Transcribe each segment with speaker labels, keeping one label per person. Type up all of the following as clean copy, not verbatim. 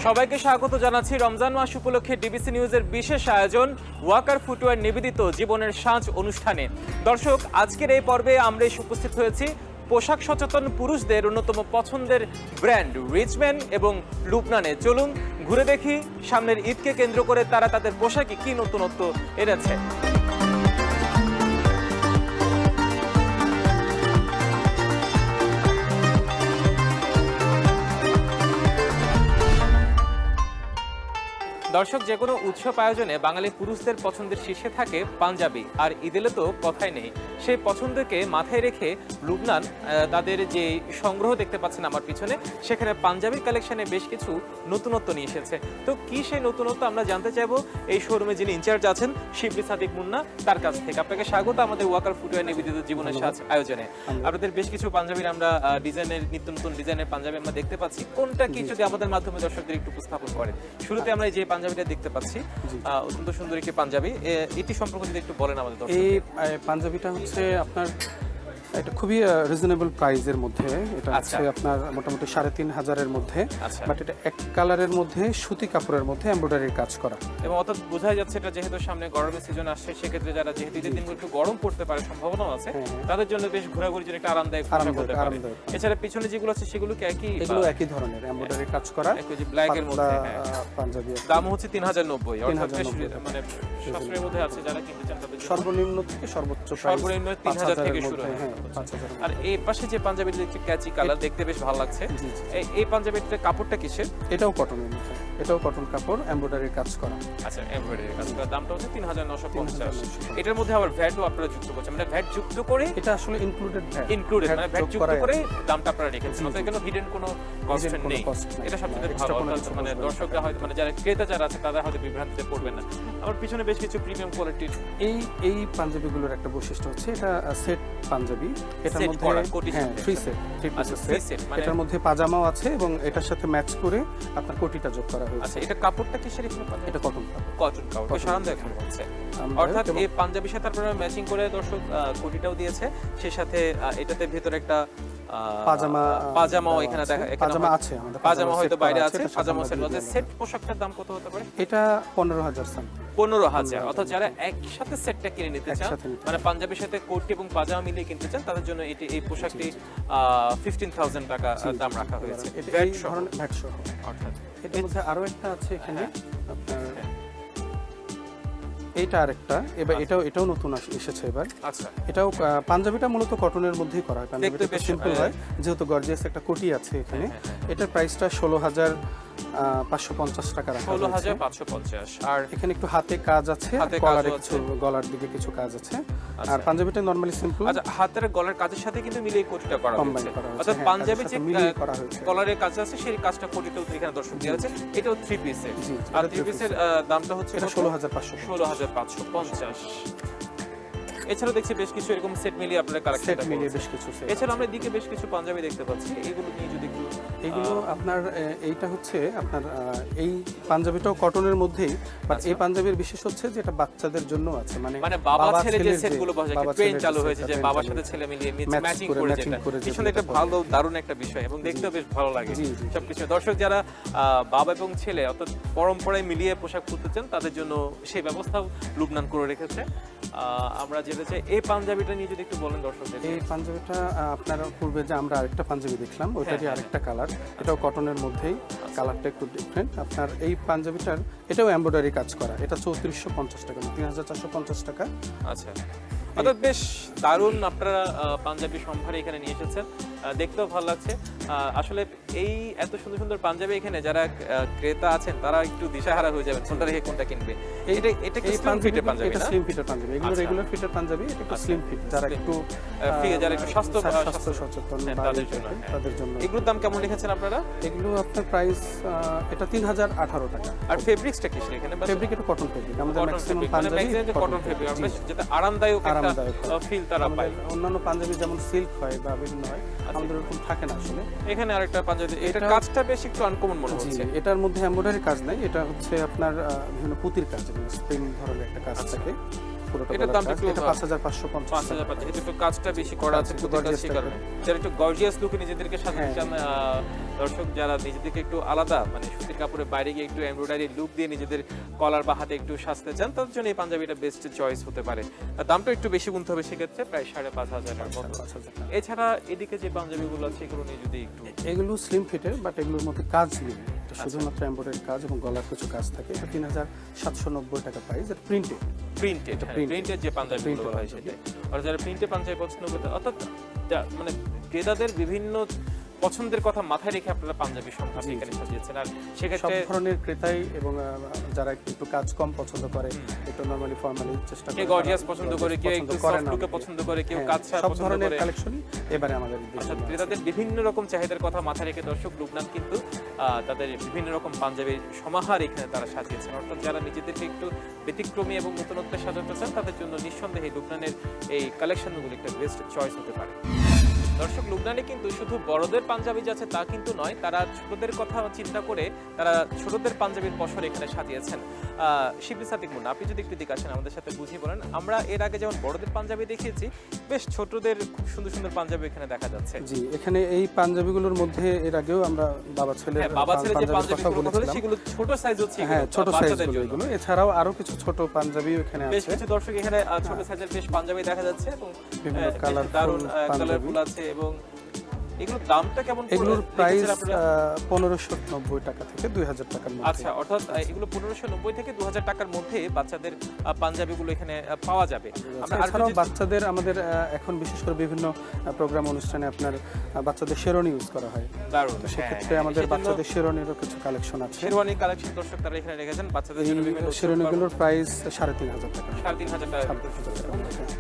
Speaker 1: সবাইকে স্বাগত জানাচ্ছি রমজান মাস উপলক্ষে ডিবিসি নিউজের বিশেষ আয়োজন ওয়াকার ফুটওয়্যার নিবেদিত জীবনের সাঁঝ অনুষ্ঠানে। দর্শক, আজকের এই পর্বে আমরা উপস্থিত হয়েছি পোশাক সচেতন পুরুষদের অন্যতম পছন্দের ব্র্যান্ড রিচম্যান এবং লুবনানে। চলুন ঘুরে দেখি সামনের ঈদকে কেন্দ্র করে তারা তাদের পোশাকে কি নতুনত্ব এনেছে। দর্শক, যে কোনো উৎসব আয়োজনে বাঙালি পুরুষদের পছন্দের শীর্ষে থাকে পাঞ্জাবি, আর ঈদেলে তো কথাই নেই। সেই পছন্দকে মাথায় রেখে লুবনান তাদের যে সংগ্রহ দেখতে পাচ্ছেন আমার পিছনে, সেখানে পাঞ্জাবির কালেকশনে বেশ কিছু নতুনত্ব নিয়ে এসেছে। তো কি সেই নতুনত্ব আমরা জানতে চাইবো এই শোরুমে যিনি ইনচার্জ আছেন শিবলি সাদিক মুন্না, তার কাছ থেকে। আপনাকে স্বাগত আমাদের ওয়াকার ফুটওয়্যার নিবেদিত জীবনের সাজ আয়োজনে। আপনাদের বেশ কিছু পাঞ্জাবির আমরা ডিজাইনের নিত্য নতুন ডিজাইনের পাঞ্জাবি আমরা দেখতে পাচ্ছি। কোনটা কি যদি আমাদের মাধ্যমে দর্শকদের একটু উপস্থাপন করেন। শুরুতে আমরা যে পাঞ্জাবিটা দেখতে পাচ্ছি, অত্যন্ত সুন্দর একটি পাঞ্জাবি, এটি সম্পর্কে যদি একটু বলেন আমাদের দর্শকদের।
Speaker 2: এই পাঞ্জাবিটা হচ্ছে আপনার এটা খুবই রিজনেবল প্রাইসের মধ্যে। এটা হচ্ছে আপনার মোটামুটি ৩,৫০০-এর মধ্যে, বাট এটা এক কালারের মধ্যে সুতি কাপড়ের মধ্যে এমব্রয়ডারির কাজ করা।
Speaker 1: এবং অর্থাৎ বোঝা যাচ্ছে এটা যেহেতু সামনে গরমের সিজন আসছে, সেক্ষেত্রে যারা যেহেতু ঈদের দিনগুলো একটু গরম পড়তে পারে সম্ভাবনাও আছে, তাদের জন্য বেশ ঘোরাঘুরির জন্য একটা আরামদায়ক পোশাক হতে পারে। এছাড়া পিছনে যেগুলো আছে সেগুলো কি একই?
Speaker 2: এগুলো একই ধরনের এমব্রয়ডারির কাজ করা,
Speaker 1: একই যে ব্ল্যাক এর মধ্যে
Speaker 2: পাঞ্জাবি।
Speaker 1: দাম হচ্ছে ৩,০৯০, অর্থাৎ বেশ মানে সাশ্রয়ের মধ্যে আছে। যারা কিনতে চান তাদের
Speaker 2: সর্বনিম্ন থেকে সর্বোচ্চ
Speaker 1: সর্বনিম্ন ৩,০০০ থেকে শুরু। আর এই পাশে যে পাঞ্জাবিটা দেখছি ক্যাচি কালার, দেখতে বেশ ভালো লাগছে। এই পাঞ্জাবিটার কাপড়টা কিসের?
Speaker 2: এটাও কটনের মধ্যে, এটাও কটন কাপড়, এমব্রয়ডারির কাজ করা।
Speaker 1: আচ্ছা, এমব্রয়ডারির কাজ করা। দামটা হচ্ছে ৩,৯৫০। এটার মধ্যে আবার ভ্যাটও আপনারা যুক্ত করছেন, মানে ভ্যাট যুক্ত করে?
Speaker 2: এটা আসলে ইনক্লুডেড,
Speaker 1: মানে ভ্যাট যুক্ত করে দামটা আপনারা রেখেছেন, অর্থাৎ এখানে হিডেন কোনো কস্ট নেই। এটা সবচেয়ে ভালো, মানে দর্শকরা হয়তো মানে যারা ক্রেতা যারা আছে তারা হয়তো বিভ্রান্তিতে পড়বেন না। আমার পিছনে বেশ কিছু প্রিমিয়াম কোয়ালিটির
Speaker 2: এই পাঞ্জাবিগুলোর একটা বৈশিষ্ট্য হচ্ছে এটা সেট পাঞ্জাবি। এটার মধ্যে থ্রি সেট, এটার মধ্যে পাজামাও আছে এবং এটার সাথে ম্যাচ করে আপনার কোটিটা যোগ করা হয়েছে।
Speaker 1: আচ্ছা, এটা কাপড়টা কিসের? এটা
Speaker 2: কটন কাপড়।
Speaker 1: কটন কাপড়, বেশ আরামদায়ক হচ্ছে। অর্থাৎ এই পাঞ্জাবির সাথে আপনারা ম্যাচিং করে দর্শক কোটিটাও দিয়েছে, সেই সাথে এটাতে ভিতরে একটা পাজামাও এখানে দেখা,
Speaker 2: পাজামা আছে, আমাদের
Speaker 1: পাজামা হয়তো বাইরে আছে, পাজামা সেট আছে। সেট পোশাকটার দাম কত হতে পারে?
Speaker 2: এটা ১৫,০০০ সামথিং।
Speaker 1: ১৫,০০০। অর্থাৎ যারা একসাথে সেটটা কিনে নিতে চান, মানে পাঞ্জাবির সাথে কোটি এবং পাজামা মিলিয়ে কিনতে চান, তাদের জন্য এই পোশাকটি ১৫,০০০ টাকা দাম রাখা হয়েছে
Speaker 2: ভ্যাট সহ। অর্থাৎ এটার মধ্যে আরো একটা আছে এখানে আপনার, এইটা আরেকটা, এবার এটাও নতুন এসেছে এবার।
Speaker 1: আচ্ছা,
Speaker 2: এটাও পাঞ্জাবিটা মূলত কটনের মধ্যেই করা হয়। পাঞ্জাবিটা বেশ সিম্পল হয়, যেহেতু গর্জিয়াস একটা কোটি আছে এখানে। এটার প্রাইসটা ১৬,৫৫০ টাকা রাখা হয়েছে।
Speaker 1: ১৬,৫৫০। আর
Speaker 2: এখানে একটু হাতে কাজ আছে, কলারে কিছু, গলার দিকে কিছু কাজ আছে। আর পাঞ্জাবিটা নরমালি সিম্পল।
Speaker 1: আচ্ছা, হাতের গলার কাজের সাথে কিন্তু মিলিয়ে কোটিটা করা হয়েছে। অর্থাৎ পাঞ্জাবি যে কলারের কাজ আছে সেই কাজটা কোটিতেও এখানে দর্শক দেওয়া আছে। এটাও 3 পিসের। আর 3 পিসের দামটা হচ্ছে ১৬,৫৫০। এছাড়াও দেখছি বেশ কিছু এরকম সেট মিলিয়ে আপনারা কালেকশন
Speaker 2: বেশ কিছু সেট।
Speaker 1: এছাড়া আমরা এদিকে বেশ কিছু পাঞ্জাবি দেখতে পাচ্ছি, এগুলো নিয়ে যদি একটু।
Speaker 2: এগুলো আপনার এইটা হচ্ছে আপনার এই পাঞ্জাবিটাও কটনের মধ্যেই, বাট এই পাঞ্জাবির বিশেষ হচ্ছে যে এটা বাচ্চাদের জন্য আছে। মানে
Speaker 1: বাবা ছেলে যে সেটগুলো পাওয়া যায়, ট্রেন চালু হয়েছে যে বাবার সাথে ছেলে মিলিয়ে ম্যাচিং করে, যেটা আসলে একটা ভালো দারুণ একটা বিষয় এবং দেখতেও বেশ ভালো লাগে সবকিছু। দর্শক যারা বাবা এবং ছেলে অর্থাৎ পরম্পরায় মিলিয়ে পোশাক পরতে চান, তাদের জন্য সেই ব্যবস্থাও লুবনান করে রেখেছে। আমরা যেতে চাই এই পাঞ্জাবিটা নিয়ে যদি একটু বলেন দর্শকদের।
Speaker 2: এই পাঞ্জাবিটা আপনারা পূর্বে যে আমরা আরেকটা পাঞ্জাবি দেখলাম, ওইটারই আরেকটা কালার, এটাও কটনের মধ্যেই, কালারটা একটু ডিফারেন্ট। আপনার এই পাঞ্জাবিটার এটাও এমব্রয়ডারি কাজ করা, এটা ৩৪৫০ টাকা, ৩,৪৫০ টাকা।
Speaker 1: আচ্ছা, অর্থাৎ বেশ দারুণ আপনারা পাঞ্জাবি সম্ভারে এখানে নিয়ে এসেছেন, দেখতেও ভালো লাগছে। আসলে এই এত সুন্দর সুন্দর পাঞ্জাবি এখানে যারা ক্রেতা আছেন তারা একটু দিশাহারা হয়ে যাবেন কোনটা রেখে কোনটা কিনবে। এটা কি স্লিম ফিটের পাঞ্জাবি?
Speaker 2: এটা স্লিম ফিটের পাঞ্জাবি, এগুলো রেগুলার ফিটের পাঞ্জাবি, এটা একটু স্লিম ফিট, যারা একটু
Speaker 1: স্বাস্থ্য
Speaker 2: সচেতন তাদের জন্য।
Speaker 1: এগুলোর দাম কেমন রেখেছেন আপনারা?
Speaker 2: এগুলো আপনার প্রাইস এটা ৩,০১৮ টাকা।
Speaker 1: আর ফেব্রিক্সটা কি এখানে?
Speaker 2: ফেব্রিক এটা কটন ফেব্রিক, আমাদের ম্যাক্সিমাম পাঞ্জাবি
Speaker 1: কটন ফেব্রিক, যেটা আরামদায়ক একটা ফিল তারা পায়।
Speaker 2: অন্যান্য পাঞ্জাবি যেমন সিল্ক হয় বা বিভিন্ন হয়, আমাদের এরকম থাকে না আসলে।
Speaker 1: এখানে আরেকটা পাঞ্জাবি, এটা কাজটা বেশ একটু আনকমন মনে হচ্ছে।
Speaker 2: এটার মধ্যে এমব্রয়ডারি কাজ নাই, এটা হচ্ছে আপনার বিভিন্ন পুঁতির কাজ, স্প্রিং ধরনের একটা কাজ থাকে। পুরোটা
Speaker 1: এটার
Speaker 2: গলার
Speaker 1: দামটা
Speaker 2: কাজ।
Speaker 1: একটু
Speaker 2: এটা 5550
Speaker 1: 5,500, যেহেতু একটু কাজটা বেশি করা আছে
Speaker 2: একটু
Speaker 1: প্রত্যেকটা
Speaker 2: gorgeous
Speaker 1: সেই
Speaker 2: type-এর।
Speaker 1: কারণে যারা একটু গর্জিয়াস লুকে নিজেদেরকে সাজাতে
Speaker 2: হ্যাঁ,
Speaker 1: চান, দর্শক যারা নিজেদেরকে একটু আলাদা মানে সুতির কাপড়ের বাইরে গিয়ে একটু এমব্রয়ডারি লুক দিয়ে নিজেদের কলার বা হাতে একটু সাজতে চান, তাদের জন্য এই পাঞ্জাবিটা বেস্ট চয়েস হতে পারে। আর দামটা একটু বেশি গুনতে হবে সেক্ষেত্রে, প্রায় 5,500 মতো।
Speaker 2: 5,500
Speaker 1: এছাড়া এদিকে যে পাঞ্জাবিগুলো আছে এগুলো নিয়ে যদি একটু
Speaker 2: এগুলো স্লিম ফিটের, বাট এগুলোর মধ্যে কাজ নেই, এটা শুধুমাত্র এমব্রয়ডারি কাজ এবং গলার কিছু কাজ থাকে। এটা 3790 টাকা প্রাইস। এটা প্রিন্টেড।
Speaker 1: Printed,
Speaker 2: printed।
Speaker 1: প্রিন্টেড যে পাঞ্জাবিগুলো
Speaker 2: Printed
Speaker 1: হয় সেটাই। আর যারা প্রিন্টেড পাঞ্জাবি পছন্দ করতে, অর্থাৎ মানে ক্রেতাদের বিভিন্ন পছন্দের কথা মাথায় রেখে আপনারা পাঞ্জাবি সম্ভার এখানে সাজিয়েছেন। আর
Speaker 2: সব
Speaker 1: সেক্ষেত্রে
Speaker 2: ধরনের ক্রেতাই এবং যারা একটু কাজ কম পছন্দ করে, একটু নরমালি ফর্মালি চেষ্টা করে,
Speaker 1: কেউ গর্জিয়াস পছন্দ করে, কেউ একটু সফট লুকে
Speaker 2: অনেকে।
Speaker 1: পছন্দ করে, কেউ
Speaker 2: হ্যাঁ,
Speaker 1: কাঁচা
Speaker 2: সব
Speaker 1: পছন্দ
Speaker 2: ধরনের
Speaker 1: করে।
Speaker 2: কালেকশনই এবারে আমাদের
Speaker 1: অর্থাৎ ক্রেতাদের বিভিন্ন রকম চাহিদার কথা মাথায় রেখে দর্শক লুবনান কিন্তু তাদের বিভিন্ন রকম পাঞ্জাবির সমাহার এখানে তারা সাজিয়েছেন। অর্থাৎ যারা নিজেদেরকে একটু ব্যতিক্রমী এবং নতুনত্বে সাজাতে চান তাদের জন্য নিঃসন্দেহে লুবনানের এই কালেকশনগুলো একটা বেস্ট চয়েস হতে পারে। দর্শক লুবনানে কিন্তু শুধু বড়দের পাঞ্জাবি যে আছে তা কিন্তু নয়, তারা ছোটদের কথা চিন্তা করে তারা ছোটদের পাঞ্জাবির পসর এখানে সাজিয়েছেন। শিবলি সাদিক মুন্না, আপনি যদি একটু দিকে আসেন আমাদের সাথে বুঝিয়ে বলেন। আমরা এর আগে যেমন বড়দের পাঞ্জাবি দেখিয়েছি, বেশ ছোটদের খুব সুন্দর সুন্দর পাঞ্জাবি এখানে দেখা যাচ্ছে।
Speaker 2: জি, এখানে এই পাঞ্জাবিগুলোর মধ্যে এর আগেও আমরা বাবা ছেলের
Speaker 1: বাবা ছেলে যে
Speaker 2: পাঞ্জাবির কথা
Speaker 1: পাঞ্জাবিগুলো
Speaker 2: বলেছিলাম।
Speaker 1: সেগুলো ছোট সাইজ হচ্ছে,
Speaker 2: হ্যাঁ, ছোট
Speaker 1: বাচ্চাদের
Speaker 2: সাইজগুলো
Speaker 1: জন্য।
Speaker 2: এগুলো। এছাড়াও আরো কিছু ছোট পাঞ্জাবিও এখানে
Speaker 1: বেশ
Speaker 2: আছে।
Speaker 1: কিছু দর্শক এখানে ছোট সাইজের বেশ পাঞ্জাবি দেখা যাচ্ছে এবং
Speaker 2: বিভিন্ন
Speaker 1: বেশ
Speaker 2: কালারফুল
Speaker 1: দারুণ
Speaker 2: পাঞ্জাবি।
Speaker 1: কালারফুল আছে। এবং এগুলোর দামটা কেমন
Speaker 2: এগুলোর প্রাইস
Speaker 1: রেখেছেন আপনারা?
Speaker 2: 1590 টাকা থেকে 2000 টাকার মধ্যে।
Speaker 1: আচ্ছা, অর্থাৎ এগুলো 1590 থেকে 2000 টাকার মধ্যে বাচ্চাদের পাঞ্জাবিগুলো এখানে পাওয়া যাবে। আমরা আর
Speaker 2: এছাড়াও বাচ্চাদের আমাদের এখন বিশেষ করে বিভিন্ন প্রোগ্রাম অনুষ্ঠানে আপনার বাচ্চাদের শেরওয়ানি ইউজ করা হয়।
Speaker 1: দারুণ,
Speaker 2: তো সেক্ষেত্রে আমাদের বাচ্চাদের শেরওয়ানিরও কিছু কালেকশন আছে।
Speaker 1: শেরওয়ানি কালেকশন দর্শক তারা এখানে রেখেছেন বাচ্চাদের জন্য বিভিন্ন
Speaker 2: এই শেরওয়ানিগুলোর প্রাইস 3500 টাকা।
Speaker 1: 3500 টাকা।
Speaker 2: 3500 টাকা।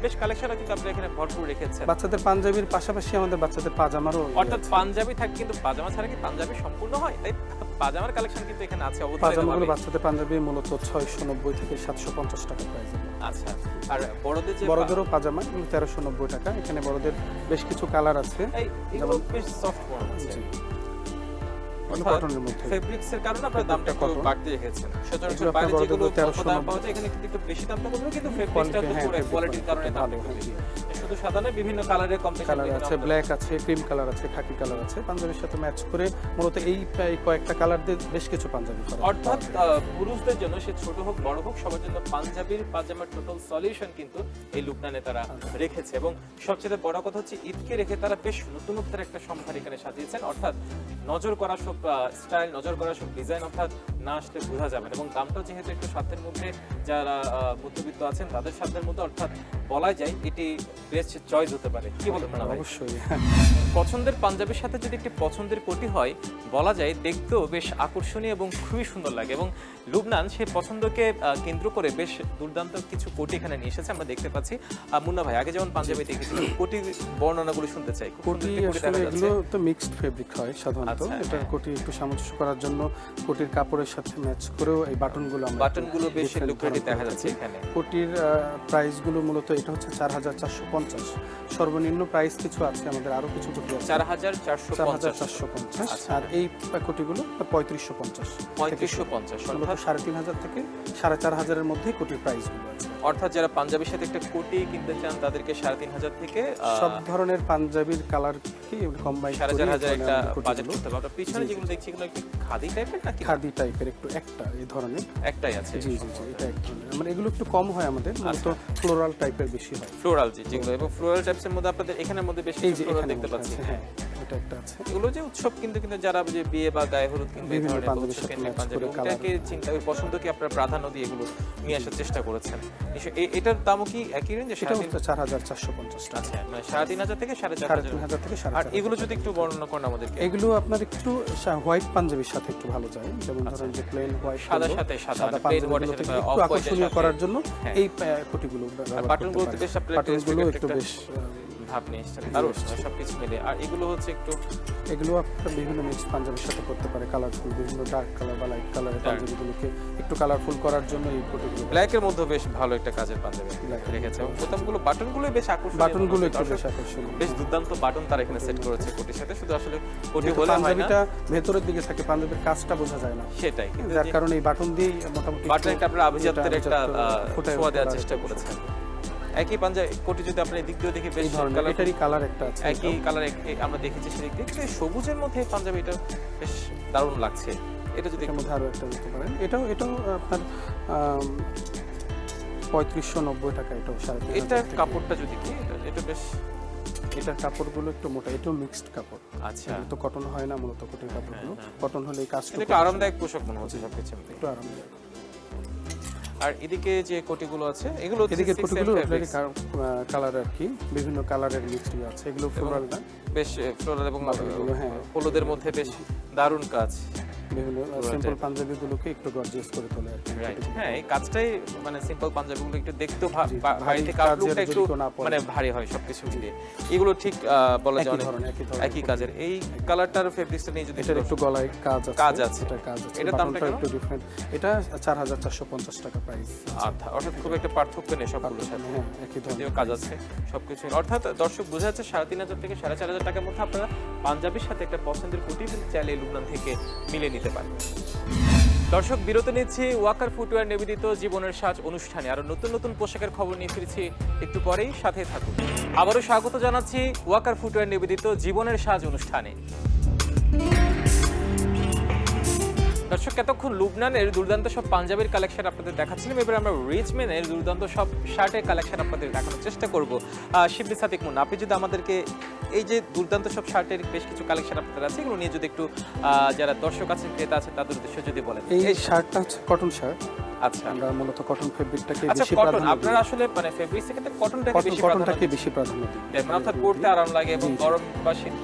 Speaker 1: বেশ কালেকশন কিন্তু আপনি এখানে ভরপুর রেখেছেন।
Speaker 2: বাচ্চাদের পাঞ্জাবির পাশাপাশি আমাদের বাচ্চাদের পাজামারও
Speaker 1: অর্থাৎ পাঞ্জাবি থাকে কিন্তু পাজামা ছাড়া কি পাঞ্জাবি সম্পূর্ণ হয়? তাই পাজামার কালেকশন কিন্তু এখানে আছে অবশ্যই।
Speaker 2: পাজামাগুলো বাচ্চাদের পাঞ্জাবি মূলত 690 থেকে 750 টাকা প্রাইস।
Speaker 1: আচ্ছা, আর বড়দের যে
Speaker 2: বড়দেরও পাজামা এগুলো 1390 টাকা। এখানে বড়দের বেশ কিছু কালার আছে।
Speaker 1: এগুলো বেশ সফট মনে হচ্ছে।
Speaker 2: জি। কটনের মধ্যে
Speaker 1: ফেব্রিক্স এর কারণে আপনার দামটা একটু
Speaker 2: cotton।
Speaker 1: বাড়তি রেখেছেন। সচরাচর
Speaker 2: এগুলো
Speaker 1: বাইরে
Speaker 2: আপনার
Speaker 1: যেগুলো
Speaker 2: বড়দের
Speaker 1: কত দাম পাওয়া যায় এখানে কিন্তু একটু বেশি দামটা বলবো, কিন্তু ফেব্রিক্সটা তো পুরো কোয়ালিটির কারণে দাম একটু বেশি। শুধু সাদা নয়, বিভিন্ন কালারের কম্বিনেশন
Speaker 2: কালার আছে, ব্ল্যাক আছে, ক্রিম কালার আছে, খাকি কালার আছে। পাঞ্জাবির সাথে ম্যাচ করে মূলত এই কয়েকটা কালার দিয়ে বেশ কিছু পাঞ্জাবি করা হয়।
Speaker 1: অর্থাৎ পুরুষদের জন্য সে ছোট হোক বড় হোক সবার জন্য পাঞ্জাবির পাজামার টোটাল সলিউশন কিন্তু এই লুবনানে তারা রেখেছে। এবং সবচেয়ে বড় কথা হচ্ছে ঈদকে রেখে তারা বেশ নতুনত্বের একটা সম্ভার এখানে সাজিয়েছেন। অর্থাৎ নজর করা সব স্টাইল, নজর করা সব ডিজাইন, অর্থাৎ না আসলে বোঝা যাবে না। এবং দামটাও যেহেতু একটু সাধ্যের মধ্যে, যারা মধ্যবিত্ত আছেন তাদের সাধ্যের মধ্যে, অর্থাৎ বলা যায় এটি বেস্ট চয়েস হতে পারে। কি বলেন না ভাই?
Speaker 2: অবশ্যই।
Speaker 1: পছন্দের পাঞ্জাবির সাথে যদি একটি পছন্দের কোটি হয়, বলা যায় দেখতেও বেশ আকর্ষণীয় এবং খুবই সুন্দর লাগে। এবং লুবনান সেই পছন্দকে কেন্দ্র করে বেশ দুর্দান্ত কিছু কোটি এখানে নিয়ে এসেছে, আমরা দেখতে পাচ্ছি। মুন্না ভাই, আগে যেমন পাঞ্জাবি দেখেছিলাম, কোটি বর্ণনাগুলো শুনতে চাই। খুব
Speaker 2: কোটি
Speaker 1: সুন্দর একটি কোটি
Speaker 2: আসলে
Speaker 1: দেখা যাচ্ছে।
Speaker 2: এগুলো তো মিক্সড ফেব্রিক হয় সাধারণত।
Speaker 1: আচ্ছা,
Speaker 2: এটা কোটি একটু সামঞ্জস্য করার জন্য কোটির কাপড়ের সাথে ম্যাচ করেও এই বাটনগুলো আমরা
Speaker 1: বাটনগুলো বেশ
Speaker 2: different
Speaker 1: লুক্রেটিভ
Speaker 2: ধরনের
Speaker 1: দেখা
Speaker 2: করে
Speaker 1: যাচ্ছে
Speaker 2: থাকি।
Speaker 1: এখানে।
Speaker 2: কোটির প্রাইসগুলো মূলত এটা হচ্ছে 4450। সর্বনিম্ন প্রাইস কিছু আছে আমাদের, আরো কিছু কোটি আছে
Speaker 1: 4450।
Speaker 2: 4450। আর এই কোটিগুলো 3550।
Speaker 1: 3550
Speaker 2: মূলত 3500 থেকে 4500 এর মধ্যে কোটির প্রাইসগুলো আছে।
Speaker 1: অর্থাৎ যারা পাঞ্জাবির সাথে একটা কোটি কিনতে চান তাদেরকে 3500 থেকে
Speaker 2: সব ধরনের পাঞ্জাবির কালার কি কম্বাইন করে
Speaker 1: 4500 একটা
Speaker 2: কোটিগুলো
Speaker 1: বাজেট করতে হবে। আপনার পিছনে যেগুলো দেখছি এগুলো কি খাদি টাইপের নাকি?
Speaker 2: খাদি টাইপের একটু একটা এই ধরনের।
Speaker 1: একটাই আছে।
Speaker 2: জি জি জি, এটা এক ধরনের। মানে এগুলো একটু কম হয় আমাদের, মূলত ফ্লোরাল টাইপের বেশি হয়।
Speaker 1: ফ্লোরাল যেগুলো, এবং ফ্লোরাল টাইপসের মধ্যে আপনাদের এখানের মধ্যে বেশ
Speaker 2: এই
Speaker 1: কিছু
Speaker 2: যে
Speaker 1: ফ্লোরাল
Speaker 2: এখানে
Speaker 1: দেখতে পাচ্ছি।
Speaker 2: হ্যাঁ, এটা একটা আছে।
Speaker 1: এগুলো যে উৎসব কিন্তু যারা যে বিয়ে বা গায়ে হলুদ কিনবে, এই
Speaker 2: বিভিন্ন
Speaker 1: ধরনের
Speaker 2: পাঞ্জাবির
Speaker 1: উৎসব
Speaker 2: সাথে
Speaker 1: কিনবে
Speaker 2: match
Speaker 1: পাঞ্জাবি,
Speaker 2: করে colour।
Speaker 1: ওটাকে চিন্তা ওই পছন্দকে আপনারা প্রাধান্য দিয়ে এগুলো নিয়ে আসার চেষ্টা করেছেন। এটার দামও কি একই রেঞ্জে?
Speaker 2: এটা হচ্ছে 4450 টাকা।
Speaker 1: আচ্ছা, মানে 3500 থেকে 4500।
Speaker 2: 3500 থেকে
Speaker 1: আর
Speaker 2: 4500।
Speaker 1: এগুলো যদি একটু বর্ণনা করেন আমাদেরকে।
Speaker 2: এগুলো আপনার একটু হোয়াইট পাঞ্জাবির সাথে একটু ভালো যায়, যেমন ধরেন যে প্লেন হোয়াইট
Speaker 1: সাদার সাথে সাদা, মানে plain white এর সাথে
Speaker 2: একটু
Speaker 1: off white এর
Speaker 2: আকর্ষণীয়
Speaker 1: সাথে।
Speaker 2: করার জন্য
Speaker 1: হ্যাঁ।
Speaker 2: এই কোটিগুলো ব্যবহার করতে
Speaker 1: বাটনগুলোতে
Speaker 2: পারেন।
Speaker 1: বেশ আপনার
Speaker 2: বাটনগুলো
Speaker 1: একটা
Speaker 2: একটু বেশ
Speaker 1: ভাব নিয়ে এসেছেন, দারুণ সবকিছু মিলে। আর এগুলো হচ্ছে একটু
Speaker 2: এগুলো আপনার বিভিন্ন মিক্স পাঞ্জাবির সাথে করতে পারে, কালারফুল বিভিন্ন ডার্ক কালার বা লাইট কালারের পাঞ্জাবিগুলোকে একটু কালারফুল করার জন্য এই কোটিগুলো।
Speaker 1: ব্ল্যাকের মধ্যে বেশ ভালো একটা কাজের পাঞ্জাবি
Speaker 2: Black এর
Speaker 1: রেখেছে। এবং বোতামগুলো বাটনগুলো বেশ আকর্ষণীয়।
Speaker 2: বাটনগুলো একটু
Speaker 1: দর্শক,
Speaker 2: বেশ আকর্ষণীয়।
Speaker 1: বেশ দুর্দান্ত বাটন তারা এখানে সেট করেছে কোটির সাথে। শুধু আসলে কোটি
Speaker 2: যেহেতু
Speaker 1: বলে হয় না,
Speaker 2: পাঞ্জাবিটা ভেতরের দিকে থাকে, পাঞ্জাবির কাজটা বোঝা যায় না,
Speaker 1: সেটাই। কিন্তু
Speaker 2: যার কারণে এই বাটন দিয়েই মোটামুটি
Speaker 1: বাটন একটা আপনার আভিজাত্যের
Speaker 2: এটা
Speaker 1: একটা
Speaker 2: ফুটায়
Speaker 1: ছোঁয়া দেওয়ার
Speaker 2: তোলার
Speaker 1: চেষ্টা
Speaker 2: একটা
Speaker 1: করেছেন। একই পাঞ্জাবি কোটি যদি আমরা এদিক দিয়ে দেখি বেশ
Speaker 2: এই ধরনের
Speaker 1: কালার,
Speaker 2: এটারই কালার একটা আছে,
Speaker 1: একই কালার আমরা দেখেছি সেদিক দিয়ে, কিন্তু এই সবুজের মধ্যে এই পাঞ্জাবিটা বেশ দারুণ লাগছে। এটা যদি
Speaker 2: এটার মধ্যে আরো একটা দিতে পারেন। এটাও আপনার 3590 টাকা, এটাও 3500
Speaker 1: এটার কাপড়টা যদি কি এটা বেশ,
Speaker 2: এটার কাপড়গুলো একটু মোটা, এটাও মিক্সড কাপড়।
Speaker 1: আচ্ছা
Speaker 2: তো কটন হয় না মূলত কোটির কাপড়গুলো, কটন হলে এই কাজটা
Speaker 1: এটা একটু আরামদায়ক পোশাক মনে হচ্ছে সবকিছু মিলে।
Speaker 2: একটু আরামদায়ক।
Speaker 1: আর এদিকে যে কোটিগুলো আছে এগুলো
Speaker 2: এদিকে কোটিগুলো কালার আর কি, বিভিন্ন কালারের মিক্সড আছে, এগুলো ফ্লোরাল না,
Speaker 1: বেশ ফ্লোরাল এবং
Speaker 2: হ্যাঁ
Speaker 1: হলুদের মধ্যে বেশ দারুণ কাজ।
Speaker 2: বিভিন্ন সিম্পল পাঞ্জাবিগুলোকে একটু গর্জিয়াস করে তোলে আর কি।
Speaker 1: রাইট, হ্যাঁ এই কাজটাই মানে সিম্পল পাঞ্জাবিগুলো একটু দেখতেও
Speaker 2: ভারী
Speaker 1: বাড়িতে
Speaker 2: কাজের
Speaker 1: লুকটা একটু
Speaker 2: যদি না পড়ে।
Speaker 1: মানে ভারী হয় সবকিছু মিলিয়ে। এগুলো ঠিক বলা যায়
Speaker 2: একই
Speaker 1: অনেক
Speaker 2: ধরনের
Speaker 1: একই কাজের। এই কালারটার ফেব্রিক্সটা নিয়ে যদি
Speaker 2: এটার একটু গলায় কাজ আছে, এটা কাজ আছে,
Speaker 1: এটার দামটা
Speaker 2: বাটনটা
Speaker 1: কেমন?
Speaker 2: একটু ডিফারেন্ট। এটা 4450 টাকা প্রাইস।
Speaker 1: অর্থাৎ খুব একটা পার্থক্য নেই সবগুলোর সাথে,
Speaker 2: হ্যাঁ একই ধরনের
Speaker 1: যদিও কাজ আছে সবকিছু। অর্থাৎ দর্শক বোঝা যাচ্ছে 3500 থেকে 4500 টাকার মধ্যে আপনারা পাঞ্জাবির সাথে একটা পছন্দের কোটি চাইলে লুবনান থেকে মিলে নিতে পারেন। দর্শক বিরতি নিচ্ছি ওয়াকার ফুটওয়্যার নিবেদিত জীবনের সাজ অনুষ্ঠানে। আরো নতুন নতুন পোশাকের খবর নিয়ে ফিরছি একটু পরেই, সাথে থাকুন। আবারও স্বাগত জানাচ্ছি ওয়াকার ফুটওয়্যার নিবেদিত জীবনের সাজ অনুষ্ঠানে। দর্শক এতক্ষণ লুবনানের দুর্দান্ত সব পাঞ্জাবির কালেকশন আপনাদের দেখাচ্ছিলাম, এবার আমরা রিচম্যানের দুর্দান্ত সব শার্টের কালেকশন আপনাদের দেখানোর চেষ্টা করব। শিবলি সাদিক মুন্না, আপনি যদি আমাদেরকে এই যে দুর্দান্ত সব শার্টের বেশ কিছু কালেকশন আপনাদের আছে এগুলো নিয়ে যদি একটু যারা দর্শক আছেন ক্রেতা আছেন তাদের উদ্দেশ্যে যদি বলেন।
Speaker 2: এই শার্টটা হচ্ছে কটন শার্ট।
Speaker 1: আচ্ছা,
Speaker 2: আমরা মূলত কটন ফেব্রিকটাকে
Speaker 1: আচ্ছা
Speaker 2: বেশি
Speaker 1: কটন,
Speaker 2: প্রাধান্য
Speaker 1: আপনারা আসলে মানে ফেব্রিক্সের ক্ষেত্রে
Speaker 2: কটনটাকে বেশি প্রাধান্য দিই,
Speaker 1: মানে অর্থাৎ পড়তে আরাম লাগে এবং গরম বা শীত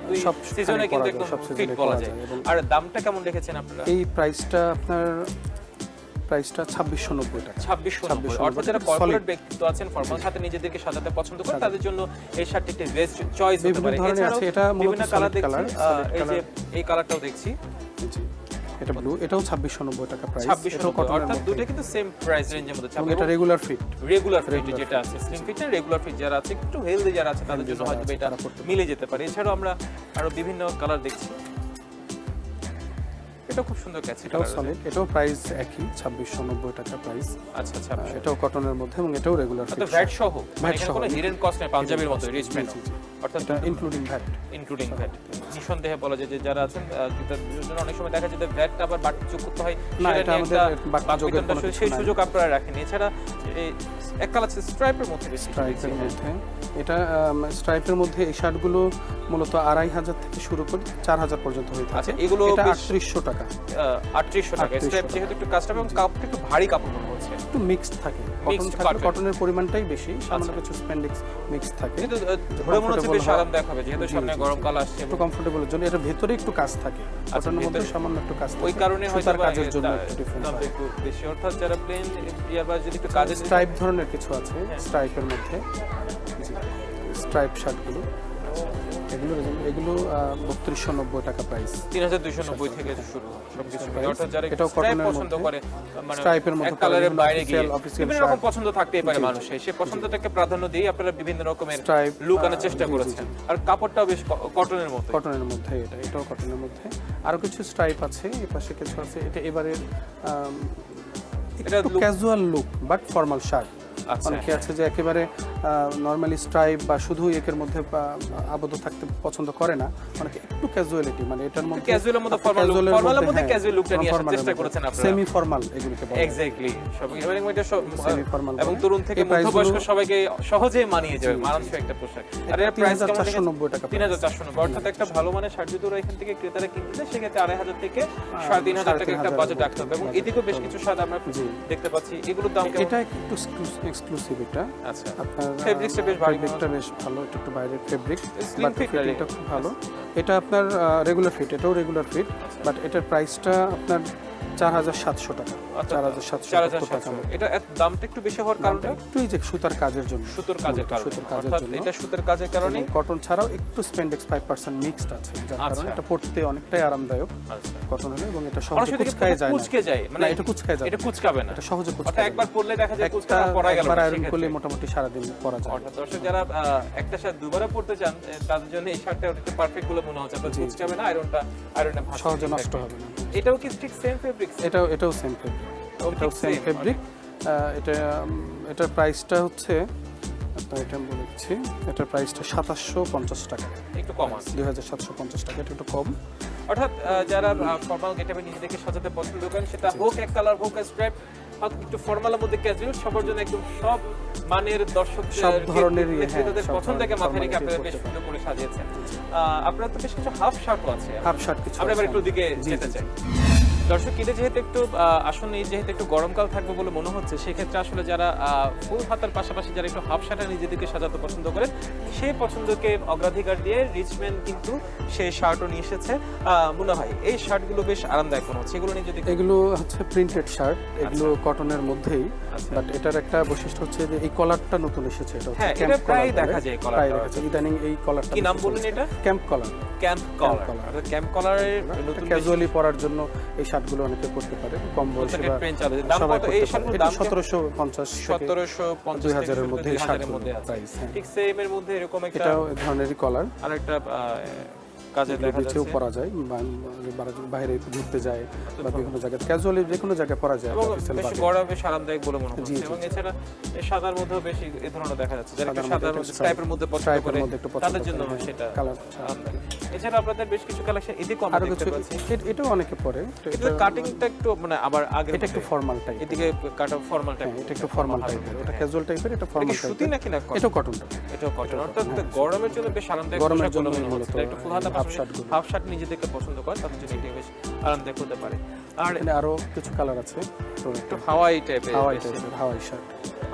Speaker 1: দুই
Speaker 2: সব
Speaker 1: সিজনে কিন্তু একদম
Speaker 2: সব
Speaker 1: ফিট
Speaker 2: সিজনে
Speaker 1: বলা
Speaker 2: পরা
Speaker 1: যায়।
Speaker 2: যায়। এবং
Speaker 1: আর দামটা কেমন রেখেছেন আপনারা?
Speaker 2: এই প্রাইসটা আপনার 2690 টাকা।
Speaker 1: 2690। অর্থাৎ যারা কর্পোরেট ব্যক্তিত্ব আছেন, ফরমাল সাথে নিজেদেরকে সাজাতে পছন্দ করেন, তাদের জন্য এই শার্টটি একটি বেস্ট চয়েস হতে পারে। এছাড়াও
Speaker 2: এটা মূলত
Speaker 1: বিভিন্ন কালার
Speaker 2: solid
Speaker 1: দেখছি,
Speaker 2: color,
Speaker 1: এই যে এই কালারটাও দেখছি,
Speaker 2: জি এটা ব্লু, এটাও 2690 টাকা প্রাইস।
Speaker 1: 2690। অর্থাৎ দুটো কিন্তু সেম প্রাইস রেঞ্জের মধ্যে
Speaker 2: এবং এটা রেগুলার ফিট।
Speaker 1: রেগুলার ফিট যেটা আছে, স্লিম ফিট না রেগুলার ফিট যারা আছে, একটু হেলদি যারা আছে তাদের জন্য হয়তো এটা মিলে যেতে পারে। এছাড়াও আমরা আরো বিভিন্ন কালার দেখছি, এটা খুব সুন্দর কাছে,
Speaker 2: এটাও সলিড, এটাও প্রাইস একই 2690 টাকা প্রাইস।
Speaker 1: আচ্ছা আচ্ছা,
Speaker 2: এটাও কটনের মধ্যে এবং এটাও রেগুলার ফিট।
Speaker 1: তো ভ্যাট সহ, মানে
Speaker 2: সহ,
Speaker 1: কোনো হিডেন কস্ট নেই পাঞ্জাবির মতো রিচম্যান, অর্থাৎ
Speaker 2: এটা ইনক্লুডিং ভ্যাট।
Speaker 1: Including VAT. নিঃসন্দেহে বলা যায় যে যারা আছেন ক্রেতাদের জন্য অনেক সময় দেখা যায় যে ভ্যাটটা আবার বাড়তি যোগ করতে হয়,
Speaker 2: না,
Speaker 1: সেটা
Speaker 2: এটা
Speaker 1: নিয়ে
Speaker 2: আমাদের
Speaker 1: একটা
Speaker 2: বাড়তি যোগের কোনো
Speaker 1: সেই
Speaker 2: কিছু নাই।
Speaker 1: সুযোগ আপনারা রাখেন। এছাড়া এই এক কালার স্ট্রাইপের মধ্যে বেশি
Speaker 2: স্ট্রাইপের মধ্যে, এটা স্ট্রাইপের মধ্যে এই শার্টগুলো মূলত 2500 থেকে শুরু করে 4000 পর্যন্ত হয়ে থাকে।
Speaker 1: আচ্ছা, এগুলো
Speaker 2: এটা
Speaker 1: বেশ
Speaker 2: 3800 টাকা।
Speaker 1: 3800 টাকা। স্ট্রাইপ যেহেতু একটু কাস্টম এবং কাপড়টা একটু ভারী কাপড় মনে হচ্ছে,
Speaker 2: একটু মিক্সড থাকে, কটন
Speaker 1: Mixed
Speaker 2: থাকলে
Speaker 1: cotton।
Speaker 2: কটনের পরিমাণটাই বেশি, সামান্য কিছু স্প্যান্ডেক্স মিক্স থাকে,
Speaker 1: কিন্তু ধরে মনে হচ্ছে বেশ আরামদায়ক হবে যেহেতু সামনে গরমকাল আসছে।
Speaker 2: একটু কমফোর্টেবলের জন্য। এটা ভেতরে একটু কাজ থাকে, কটনের মধ্যে সামান্য একটু কাজ থাকে,
Speaker 1: ওই কারণে হয়তো
Speaker 2: সুতার কাজের জন্য একটু ডিফারেন্স
Speaker 1: দামটা
Speaker 2: হয়।
Speaker 1: একটু বেশি। অর্থাৎ যারা প্লেন ইয়ারবাজ যদি একটু কাজে
Speaker 2: স্ট্রাইপ ধরনের কিছু আছে স্ট্রাইপের মধ্যে, জি স্ট্রাইপ শার্টগুলো, এগুলো 3290 টাকা প্রাইস।
Speaker 1: 3290 থেকে শুরু সবকিছু মিলে। অর্থাৎ যারা
Speaker 2: এটাও
Speaker 1: স্ট্রাইপ
Speaker 2: কটনের
Speaker 1: পছন্দ
Speaker 2: মধ্যে,
Speaker 1: করে, মানে
Speaker 2: স্ট্রাইপের মধ্যে
Speaker 1: এক কালারের
Speaker 2: বিভিন্ন
Speaker 1: বাইরে গিয়ে
Speaker 2: অফিসিয়াল
Speaker 1: বিভিন্ন রকম পছন্দ থাকতেই পারে মানুষের, সেই পছন্দটাকে প্রাধান্য দিয়ে আপনারা বিভিন্ন রকমের
Speaker 2: Stripe,
Speaker 1: লুক আনার চেষ্টা করেছেন। আর কাপড়টাও বেশ কটনের মতো।
Speaker 2: কটনের মধ্যে, এটাও কটনের মধ্যে। আরো কিছু স্ট্রাইপ আছে, এই পাশে কিছু আছে। এটা এবারের
Speaker 1: এটা
Speaker 2: একটু casual look but formal shirt.
Speaker 1: আচ্ছা,
Speaker 2: অনেকে আছে যে একেবারে নরমালি স্ট্রাইপ বা শুধু একের মধ্যে আবদ্ধ থাকতে পছন্দ করে না, অনেকে একটু ক্যাজুয়ালিটি, মানে এটার মধ্যে
Speaker 1: ক্যাজুয়ালের মধ্যে ফর্মালের মধ্যে ক্যাজুয়াল লুকটা নিয়ে আসার চেষ্টা করেছেন আপনারা।
Speaker 2: সেমি ফর্মাল এগুলোকে বলে।
Speaker 1: এক্স্যাক্টলি, সবাই এবং এটা
Speaker 2: সেমি ফর্মাল
Speaker 1: এবং তরুণ থেকে মধ্যবয়স্ক সবাইকে সহজেই মানিয়ে যাবে, মানানসই একটা পোশাক। আর এর প্রাইস কেমন?
Speaker 2: 3490 টাকা।
Speaker 1: 3490। অর্থাৎ একটা ভালো মানের শার্ট যদি ওরা এখান থেকে ক্রেতারা কিনতে চায় সেক্ষেত্রে 2500 থেকে 3500 টাকা একটা বাজেট রাখতে হবে। এবং এদিকেও বেশ কিছু শার্ট আমরা দেখতে পাচ্ছি, এগুলোর দাম কেমন?
Speaker 2: এটা একটু এক্সক্লুসিভ, এটা
Speaker 1: আচ্ছা,
Speaker 2: আপনার
Speaker 1: ফেব্রিক্সটা বেশ ভারী,
Speaker 2: ফেব্রিকটা বেশ ভালো, একটু বাইরের ফেব্রিক,
Speaker 1: Slim
Speaker 2: বাট
Speaker 1: fit
Speaker 2: ফিটিংটা খুব ভালো। এটা আপনার রেগুলার ফিট, এটাও রেগুলার ফিট, বাট এটার প্রাইসটা আপনার 4700 টাকা। 4700 টাকা।
Speaker 1: এটা দামটা একটু বেশি হওয়ার কারণটা
Speaker 2: একটু এই যে সুতার কাজের জন্য,
Speaker 1: সুতোর কাজের কারণে।
Speaker 2: সুতোর কাজের
Speaker 1: অর্থাৎ
Speaker 2: জন্য।
Speaker 1: এটা সুতোর কাজের কারণে।
Speaker 2: কটন ছাড়াও একটু স্পেন্ডেক্স 5% মিক্সড আছে, যার কারণে এটা পরতে অনেকটাই আরামদায়ক
Speaker 1: আচ্ছা,
Speaker 2: কটন হলে। এবং এটা
Speaker 1: অনেক
Speaker 2: সহজে
Speaker 1: সময়
Speaker 2: কুচকায় যায় না।
Speaker 1: কুচকে যায়, মানে
Speaker 2: এটা কুচকায় যায়,
Speaker 1: এটা কুচকাবে না,
Speaker 2: এটা সহজে
Speaker 1: অর্থাৎ
Speaker 2: কুচকায়।
Speaker 1: একবার পরলে দেখা যায় কুচকানো পড়া গেল
Speaker 2: একবার
Speaker 1: না,
Speaker 2: আয়রন করলে
Speaker 1: সেক্ষেত্রে।
Speaker 2: মোটামুটি সারাদিন পরা যায়।
Speaker 1: অর্থাৎ দর্শক যারা একটা শার্ট দুবারও পরতে চান তাদের জন্য এই শার্টটা একটু পারফেক্ট বলে মনে হচ্ছে। আপনার কুচকাবে না, আয়রনে ভাঁজ
Speaker 2: সহজে নষ্ট হবে না।
Speaker 1: এটাও কি ঠিক সেম ফেব্রিক্স?
Speaker 2: এটাও সেম ফেব্রিক, এটাও সেম ফেব্রিক। এটার প্রাইসটা হচ্ছে আপনার এটা আমি বলে দিচ্ছি, এটার প্রাইসটা 2750 টাকা,
Speaker 1: একটু কম আছে।
Speaker 2: 2750 টাকা, এটা একটু কম।
Speaker 1: অর্থাৎ যারা ফর্মাল গেটআপে নিজেদেরকে সাজাতে পছন্দ করেন, সেটা হোক এক কালার হোক স্ট্রাইপ, একটু ফর্মালের মধ্যে ক্যাজুয়াল, সবার জন্য একদম সব মানের দর্শক
Speaker 2: সব ধরনের
Speaker 1: তাদের পছন্দকে মাথায় রেখে আপনারা বেশ সুন্দর করে সাজিয়েছেন। আপনারা তো বেশ কিছু হাফ শার্টও আছে,
Speaker 2: হাফ শার্ট কিছু
Speaker 1: আমরা এবার
Speaker 2: আছে।
Speaker 1: একটু দিকে
Speaker 2: জি,
Speaker 1: যেতে
Speaker 2: জি,
Speaker 1: চাই। দর্শক, ঈদে যেহেতু একটু আসলে যেহেতু একটু গরমকাল থাকবে বলে মনে হচ্ছে, সেক্ষেত্রে আসলে যারা ফুল হাতার পাশাপাশি যারা একটু হাফ শার্টে নিজেদেরকে সাজাতে পছন্দ করেন, সেই পছন্দকে অগ্রাধিকার দিয়ে রিচম্যান কিন্তু সেই শার্টও নিয়ে এসেছে। মুন্না ভাই, এই শার্টগুলো বেশ আরামদায়ক মনে হচ্ছে, এগুলো নিয়ে যদি
Speaker 2: এগুলো হচ্ছে প্রিন্টেড শার্ট, এগুলো কটনের মধ্যেই, বাট এটার একটা বৈশিষ্ট্য হচ্ছে যে এই কলারটা নতুন এসেছে, এটা হচ্ছে
Speaker 1: হ্যাঁ,
Speaker 2: ক্যাম্প
Speaker 1: এটা প্রায়
Speaker 2: কলার,
Speaker 1: দেখা যায়
Speaker 2: প্রায়
Speaker 1: কলারটা।
Speaker 2: দেখা যায় ইদানিং এই কলারটা।
Speaker 1: কি নাম বললেন এটা?
Speaker 2: ক্যাম্প কলার।
Speaker 1: ক্যাম্প কলার। ক্যাম্প কলারের নতুন
Speaker 2: ক্যাজুয়ালি পরার জন্য এই শার্টগুলো অনেকে পড়তে পারে, কম বয়সী বা
Speaker 1: ট্রেন্ড চালু। দাম
Speaker 2: সবাই
Speaker 1: কত এই
Speaker 2: পড়তে পারে।
Speaker 1: শার্টগুলোর
Speaker 2: এটা
Speaker 1: দাম?
Speaker 2: 1750 থেকে
Speaker 1: 1750
Speaker 2: 2000 এর মধ্যে এই
Speaker 1: 2000 এর
Speaker 2: শার্টগুলোর
Speaker 1: মধ্যে আছে।
Speaker 2: প্রাইস। হ্যাঁ,
Speaker 1: ঠিক সেম এর মধ্যে এরকম একটা
Speaker 2: এটাও এই ধরনেরই কলার,
Speaker 1: আরেকটা কাজে দেখা
Speaker 2: নিচেও
Speaker 1: যাচ্ছে
Speaker 2: পরা যায়, বাইরে ঘুরতে যায় বা বিভিন্ন জায়গায় ক্যাজুয়ালি যে কোনো জায়গায় পরা যায়।
Speaker 1: এবং
Speaker 2: অফিসিয়াল
Speaker 1: বেশ
Speaker 2: বাদে।
Speaker 1: গরম বেশ আরামদায়ক বলে মনে
Speaker 2: জি,
Speaker 1: হচ্ছে।
Speaker 2: জি,
Speaker 1: এবং
Speaker 2: জি।
Speaker 1: এছাড়া এই সাদার মধ্যেও বেশি এই ধরনের দেখা যাচ্ছে, যারা একটু
Speaker 2: সাদার
Speaker 1: সাদার
Speaker 2: মধ্যে
Speaker 1: মধ্যে
Speaker 2: একটু
Speaker 1: স্ট্রাইপের মধ্যে পছন্দ
Speaker 2: স্ট্রাইপের
Speaker 1: করে,
Speaker 2: মধ্যে একটু পছন্দ
Speaker 1: তাদের জন্য
Speaker 2: করে,
Speaker 1: সেটা
Speaker 2: কালার।
Speaker 1: আরামদায়ক। এছাড়া আপনাদের বেশ কিছু কালেকশন এদিকে কম
Speaker 2: আরো
Speaker 1: দেখতে
Speaker 2: কিছু
Speaker 1: পাচ্ছি,
Speaker 2: এটাও অনেকে পরে,
Speaker 1: কিন্তু কাটিংটা একটু মানে আবার আগে
Speaker 2: এটা একটু ফর্মাল টাইপ,
Speaker 1: এদিকে কাটা ফর্মাল টাইপ,
Speaker 2: এটা একটু ফর্মাল টাইপের, ওটা ক্যাজুয়াল টাইপের, এটা ফর্মাল
Speaker 1: সুতি
Speaker 2: টাইপের,
Speaker 1: নাকি না cotton?
Speaker 2: এটাও কটনটা।
Speaker 1: এটাও কটন। অর্থাৎ গরমের জন্য বেশ আরামদায়ক
Speaker 2: গরমের
Speaker 1: পোশাক বলে
Speaker 2: জন্য
Speaker 1: মনে
Speaker 2: মূলত
Speaker 1: হচ্ছে। একটু ফুল হাতা
Speaker 2: হাফ শার্টগুলো।
Speaker 1: হাফ শার্ট নিজেদেরকে পছন্দ করে, তাদের জন্য এটা বেশ আরামদায়ক হতে পারে। আর
Speaker 2: এখানে আরো কিছু কালার আছে, তো
Speaker 1: একটু হাওয়াই টাইপের,
Speaker 2: হাওয়াই টাইপের, হাওয়াই শার্ট।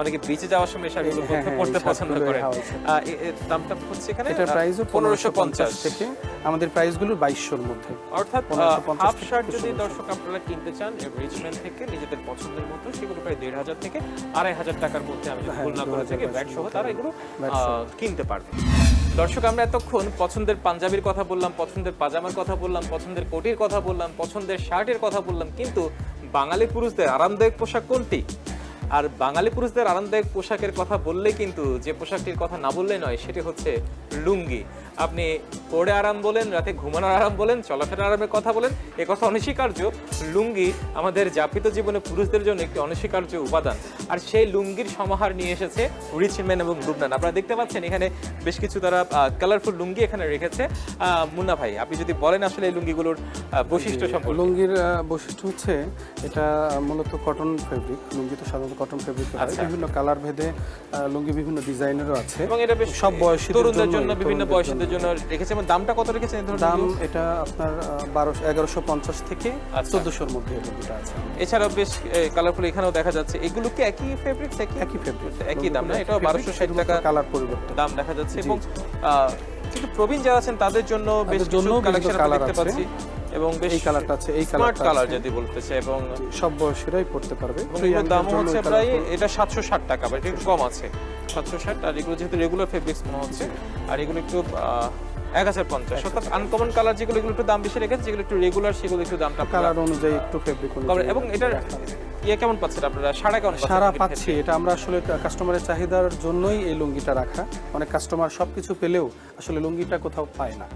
Speaker 1: অনেকে বিচে যাওয়ার সময় শার্টগুলো
Speaker 2: হ্যাঁ, হ্যাঁ,
Speaker 1: পড়তে
Speaker 2: এই
Speaker 1: পছন্দ
Speaker 2: শার্টগুলো
Speaker 1: করে।
Speaker 2: Hawaii shirt.
Speaker 1: এর দামটা হচ্ছে এখানে
Speaker 2: এটার প্রাইসও
Speaker 1: 1550
Speaker 2: থেকে, আমাদের প্রাইসগুলো 2200 এর মধ্যে।
Speaker 1: অর্থাৎ
Speaker 2: 1550
Speaker 1: হাফ
Speaker 2: থেকে
Speaker 1: শার্ট যদি
Speaker 2: 1600
Speaker 1: দর্শক আপনারা কিনতে চান রিচম্যান থেকে নিজেদের পছন্দের মতো, সেগুলো প্রায় 1500 থেকে 2500 টাকার মধ্যে, আমি যদি
Speaker 2: হ্যাঁ,
Speaker 1: ভুল না করে থাকি,
Speaker 2: 2000
Speaker 1: ব্যাট সহ তারা এগুলো
Speaker 2: ব্যাট সহ।
Speaker 1: কিনতে পারবে। দর্শক, আমরা এতক্ষণ পছন্দের পাঞ্জাবির কথা বললাম, পছন্দের পাজামার কথা বললাম, পছন্দের কোটির কথা বললাম, পছন্দের শার্টের কথা বললাম, কিন্তু বাঙালি পুরুষদের আরামদায়ক পোশাক কোনটি? আর বাঙালি পুরুষদের আরামদায়ক পোশাকের কথা বললে কিন্তু যে পোশাকটির কথা না বললে নয়, সেটি হচ্ছে লুঙ্গি। আপনি পরে আরাম বলেন, রাতে ঘুমানোর আরাম বলেন, চলাফেরার আরামের কথা বলেন, এ কথা অনস্বীকার্য। লুঙ্গি আমাদের যাপিত জীবনে পুরুষদের জন্য একটি অনস্বীকার্য উপাদান। আর সেই লুঙ্গির সমাহার নিয়ে এসেছে রিচম্যান এবং লুবনান। আপনারা দেখতে পাচ্ছেন এখানে বেশ কিছু তারা কালারফুল লুঙ্গি এখানে রেখেছে। মুন্না ভাই, আপনি যদি বলেন আসলে এই লুঙ্গিগুলোর বৈশিষ্ট্য সম্পর্কে।
Speaker 2: লুঙ্গির বৈশিষ্ট্য হচ্ছে এটা মূলত কটন ফেব্রিক, লুঙ্গি তো সাধারণত কটন ফেব্রিক হয়,
Speaker 1: আচ্ছা।
Speaker 2: বিভিন্ন কালার ভেদে লুঙ্গি বিভিন্ন ডিজাইনেরও আছে,
Speaker 1: এবং এটা বেশ
Speaker 2: সব বয়সীদের
Speaker 1: তরুণদের জন্য,
Speaker 2: জন্য,
Speaker 1: বিভিন্ন
Speaker 2: তরুণদের
Speaker 1: বয়সীদের জন্য রেখেছে। এবং দামটা কত রেখেছেন এই ধরনের
Speaker 2: দাম
Speaker 1: লুঙ্গি?
Speaker 2: এটা আপনার 1150 থেকে
Speaker 1: আচ্ছা।
Speaker 2: 1400 মধ্যে এই লুঙ্গিটা আছে।
Speaker 1: এছাড়াও বেশ কালারফুল এখানেও দেখা যাচ্ছে। এগুলো কি একই ফেব্রিক্স?
Speaker 2: একই ফেব্রিক,
Speaker 1: একই দাম না? এটাও 1260 টাকা
Speaker 2: কালার পরিবর্তন
Speaker 1: দাম দেখা যাচ্ছে।
Speaker 2: জি,
Speaker 1: এবং
Speaker 2: জি।
Speaker 1: কিন্তু প্রবীণ যারা আছেন তাদের জন্য বেশ
Speaker 2: তাদের
Speaker 1: কিছু
Speaker 2: জন্যও
Speaker 1: কালেকশন
Speaker 2: বিভিন্ন
Speaker 1: আমরা
Speaker 2: colour
Speaker 1: দেখতে
Speaker 2: আছে।
Speaker 1: পাচ্ছি। এবং বেশ
Speaker 2: এই কালারটা আছে, এই
Speaker 1: স্মার্ট
Speaker 2: কালারটা
Speaker 1: কালার
Speaker 2: আছে।
Speaker 1: যদি বলতেছে। এবং
Speaker 2: সব বয়সীরাই পড়তে পারবে।
Speaker 1: এবং এগুলোর দাম হচ্ছে প্রায় এটা 760 টাকা, বা একটু কম আছে 760। আর এগুলো যেহেতু রেগুলার ফেব্রিক্স মনে হচ্ছে, আর এগুলো একটু 1050। অর্থাৎ আনকমন কালার যেগুলো, এগুলো একটু দাম বেশি রেখেছে, যেগুলো একটু রেগুলার সেগুলো একটু দামটা
Speaker 2: কালার অনুযায়ী একটু ফেব্রিক
Speaker 1: কম।
Speaker 2: অনুযায়ী।
Speaker 1: এবং এটার ইয়ে কেমন পাচ্ছেন আপনারা? সারা কেমন পাচ্ছেন?
Speaker 2: সারা
Speaker 1: লুঙ্গির
Speaker 2: পাচ্ছি,
Speaker 1: ক্ষেত্রে?
Speaker 2: এটা আমরা আসলে কাস্টমারের চাহিদার জন্যই এই লুঙ্গিটা রাখা। অনেক কাস্টমার সবকিছু পেলেও আসলে লুঙ্গিটা কোথাও পায় না,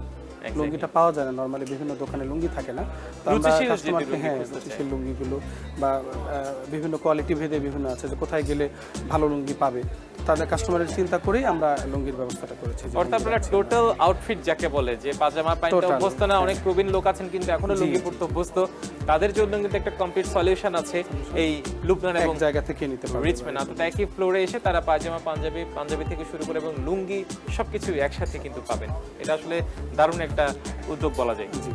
Speaker 2: লুঙ্গিটা পাওয়া যায় না, নরমালি বিভিন্ন দোকানে লুঙ্গি থাকে না। তো আমরা
Speaker 1: রুচিশীল
Speaker 2: কাস্টমারকে,
Speaker 1: লুঙ্গি
Speaker 2: হ্যাঁ,
Speaker 1: খুঁজতে চাই।
Speaker 2: রুচিশীল লুঙ্গিগুলো বা বিভিন্ন কোয়ালিটি ভেদে বিভিন্ন আছে, যে কোথায় গেলে ভালো লুঙ্গি পাবে, তাদের কাস্টমারের চিন্তা করেই আমরা লুঙ্গির ব্যবস্থাটা করেছি। যে
Speaker 1: অর্থাৎ আপনারা টোটাল আউটফিট যাকে বলে, যে পাজামা পাইতে
Speaker 2: Total,
Speaker 1: অভ্যস্ত না, অনেক প্রবীণ লোক আছেন কিন্তু এখনো
Speaker 2: জি,
Speaker 1: লুঙ্গি
Speaker 2: জি।
Speaker 1: পরতে অভ্যস্ত, তাদের জন্য কিন্তু একটা কমপ্লিট সলিউশন আছে এই লুবনান
Speaker 2: এক
Speaker 1: এবং
Speaker 2: জায়গা থেকে নিতে পারবে।
Speaker 1: রিচম্যান। অর্থাৎ একই ফ্লোরে এসে তারা পাজামা, পাঞ্জাবি থেকে শুরু করে এবং লুঙ্গি সবকিছু একসাথে কিন্তু পাবেন। এটা আসলে দারুণ একটা উদ্যোগ বলা যায়।
Speaker 2: জি।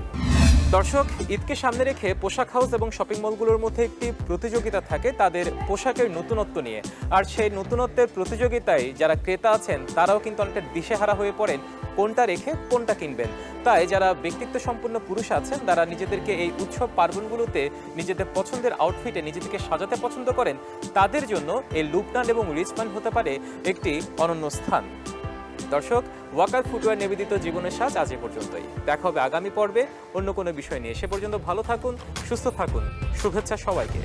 Speaker 1: দর্শক, ঈদকে সামনে রেখে পোশাক হাউস এবং শপিং মলগুলোর মধ্যে একটি প্রতিযোগিতা থাকে তাদের পোশাকের নতুনত্ব নিয়ে। আর সেই নতুনত্বের প্রতিযোগিতায় যারা ক্রেতা আছেন তারাও কিন্তু অনেকটা দিশেহারা হয়ে পড়েন কোনটা রেখে কোনটা কিনবেন। তাই যারা ব্যক্তিত্ব সম্পন্ন পুরুষ আছেন, তারা নিজেদেরকে এই উৎসব পার্বণগুলোতে নিজেদের পছন্দের আউটফিটে নিজেদেরকে সাজাতে পছন্দ করেন, তাদের জন্য এই লুবনান এবং রিচম্যান হতে পারে একটি অনন্য স্থান। দর্শক, ওয়াকার ফুটওয়্যার নিবেদিত জীবনের সাজ আজ এ পর্যন্তই। দেখা হবে আগামী পর্বে অন্য কোনো বিষয় নিয়ে। সে পর্যন্ত ভালো থাকুন, সুস্থ থাকুন। শুভেচ্ছা সবাইকে।